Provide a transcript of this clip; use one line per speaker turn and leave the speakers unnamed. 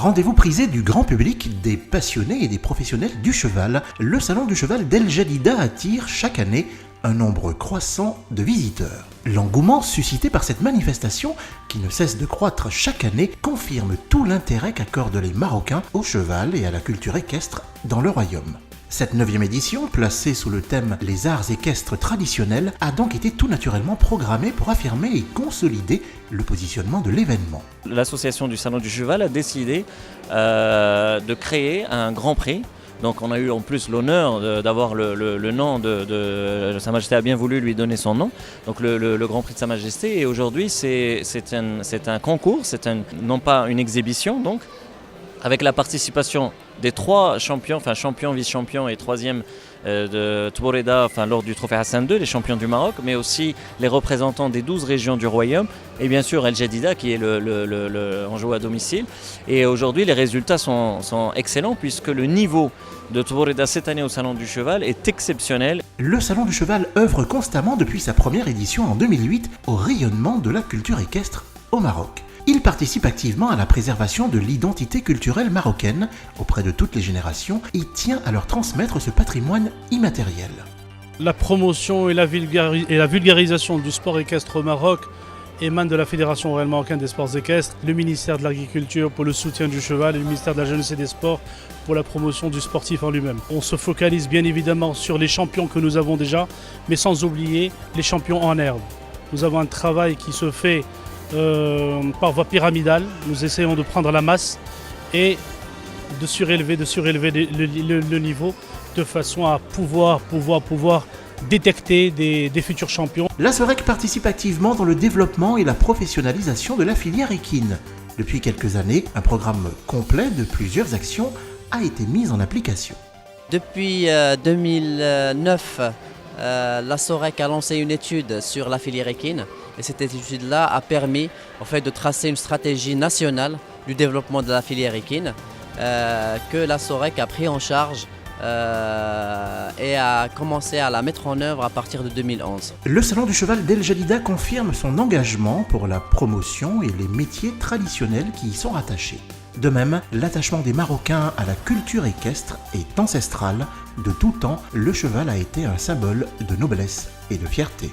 Rendez-vous prisé du grand public, des passionnés et des professionnels du cheval, le Salon du cheval d'El Jadida attire chaque année un nombre croissant de visiteurs. L'engouement suscité par cette manifestation, qui ne cesse de croître chaque année, confirme tout l'intérêt qu'accordent les Marocains au cheval et à la culture équestre dans le royaume. Cette 9e édition, placée sous le thème « Les arts équestres traditionnels », a donc été tout naturellement programmée pour affirmer et consolider le positionnement de l'événement.
L'association du Salon du Cheval a décidé de créer un grand prix. Donc on a eu en plus l'honneur d'avoir le nom de Sa Majesté a bien voulu lui donner son nom, donc le Grand Prix de Sa Majesté. Et aujourd'hui c'est un concours, non pas une exhibition donc, avec la participation des 3 champions, enfin champion, vice-champion et 3e de Tboureda, lors du trophée Hassan II, les champions du Maroc, mais aussi les représentants des 12 régions du royaume, et bien sûr El Jadida qui est on joue à domicile. Et aujourd'hui les résultats sont excellents puisque le niveau de Tboureda cette année au Salon du Cheval est exceptionnel.
Le Salon du Cheval œuvre constamment depuis sa première édition en 2008 au rayonnement de la culture équestre au Maroc. Il participe activement à la préservation de l'identité culturelle marocaine auprès de toutes les générations et tient à leur transmettre ce patrimoine immatériel.
La promotion et la vulgarisation du sport équestre au Maroc émanent de la Fédération royale marocaine des sports équestres, le ministère de l'Agriculture pour le soutien du cheval et le ministère de la Jeunesse et des Sports pour la promotion du sportif en lui-même. On se focalise bien évidemment sur les champions que nous avons déjà, mais sans oublier les champions en herbe. Nous avons un travail qui se fait par voie pyramidale. Nous essayons de prendre la masse et de surélever le niveau de façon à pouvoir détecter des futurs champions.
La SOREC participe activement dans le développement et la professionnalisation de la filière équine. Depuis quelques années, un programme complet de plusieurs actions a été mis en application.
Depuis 2009, la SOREC a lancé une étude sur la filière équine. Et cette étude-là a permis de tracer une stratégie nationale du développement de la filière équine que la SOREC a pris en charge et a commencé à la mettre en œuvre à partir de 2011.
Le Salon du Cheval d'El Jadida confirme son engagement pour la promotion et les métiers traditionnels qui y sont rattachés. De même, l'attachement des Marocains à la culture équestre est ancestral. De tout temps, le cheval a été un symbole de noblesse et de fierté.